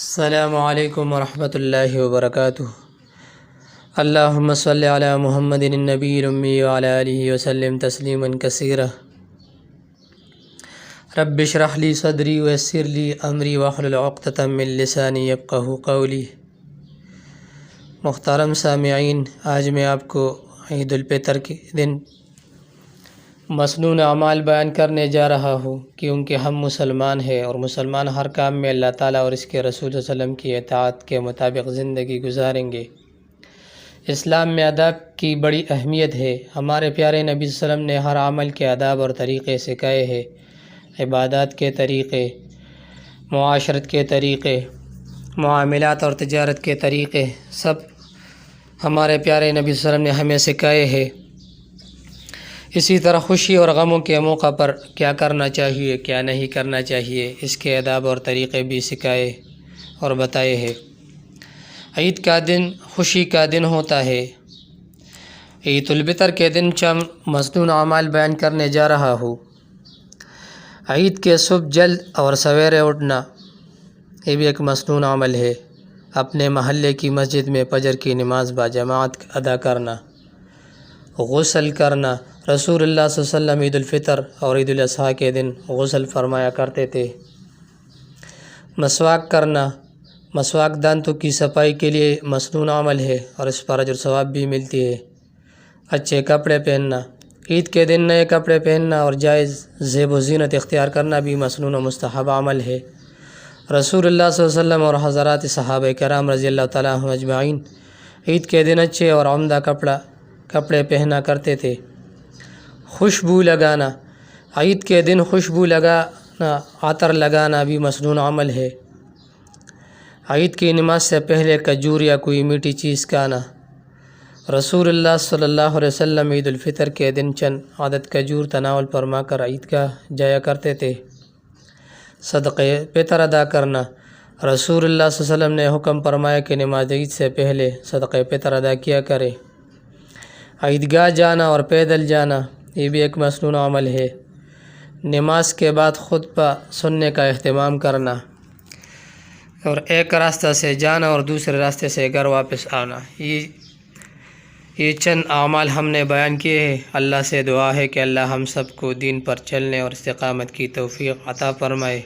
السلام علیکم ورحمۃ اللہ وبرکاتہ۔ اللہم صلی علی محمد النبی الامی وعلی آلہ وسلم تسلیما کثیرا۔ رب اشرح لی صدری ویسر لی امری واحلل عقدۃ من لسانی یفقہوا قولی۔ محترم سامعین، آج میں آپ کو عید الفطر کے دن مسنون اعمال بیان کرنے جا رہا ہوں، کیونکہ ہم مسلمان ہیں اور مسلمان ہر کام میں اللہ تعالیٰ اور اس کے رسول صلی اللہ علیہ وسلم کی اطاعت کے مطابق زندگی گزاریں گے۔ اسلام میں آداب کی بڑی اہمیت ہے۔ ہمارے پیارے نبی صلی اللہ علیہ وسلم نے ہر عمل کے آداب اور طریقے سکھائے ہیں، عبادات کے طریقے، معاشرت کے طریقے، معاملات اور تجارت کے طریقے، سب ہمارے پیارے نبی صلی اللہ علیہ وسلم نے ہمیں سکھائے ہیں۔ اسی طرح خوشی اور غموں کے موقع پر کیا کرنا چاہیے، کیا نہیں کرنا چاہیے، اس کے آداب اور طریقے بھی سکھائے اور بتائے ہیں۔ عید کا دن خوشی کا دن ہوتا ہے۔ عید الفطر کے دن چند مسنون اعمال بیان کرنے جا رہا ہوں۔ عید کے صبح جلد اور سویرے اٹھنا، یہ بھی ایک مسنون عمل ہے۔ اپنے محلے کی مسجد میں فجر کی نماز باجماعت ادا کرنا، غسل کرنا۔ رسول اللہ صلی اللہ علیہ وسلم عید الفطر اور عید الاضحیٰ کے دن غسل فرمایا کرتے تھے۔ مسواک کرنا، مسواک دانتوں کی صفائی کے لیے مسنون عمل ہے اور اس پر اجر ثواب بھی ملتی ہے۔ اچھے کپڑے پہننا، عید کے دن نئے کپڑے پہننا اور جائز زیب و زینت اختیار کرنا بھی مسنون و مستحب عمل ہے۔ رسول اللہ صلی اللہ علیہ وسلم اور حضرات صحابہ کرام رضی اللہ تعالیٰ عنہم اجمعین عید کے دن اچھے اور عمدہ کپڑے پہنا کرتے تھے۔ خوشبو لگانا، عید کے دن خوشبو لگانا، عطر لگانا بھی مسنون عمل ہے۔ عید کی نماز سے پہلے کھجور یا کوئی میٹھی چیز کھانا۔ رسول اللہ صلی اللہ علیہ وسلم عید الفطر کے دن چند عدد کھجور تناول فرما کر عیدگاہ جایا کرتے تھے۔ صدقہ فطر ادا کرنا، رسول اللہ صلی اللہ علیہ وسلم نے حکم فرمایا کہ نماز عید سے پہلے صدقہ فطر ادا کیا کرے۔ عیدگاہ جانا اور پیدل جانا، یہ بھی ایک مسنون عمل ہے۔ نماز کے بعد خطبہ سننے کا اہتمام کرنا اور ایک راستہ سے جانا اور دوسرے راستے سے گھر واپس آنا، یہ چند اعمال ہم نے بیان کیے ہیں۔ اللہ سے دعا ہے کہ اللہ ہم سب کو دین پر چلنے اور استقامت کی توفیق عطا فرمائے۔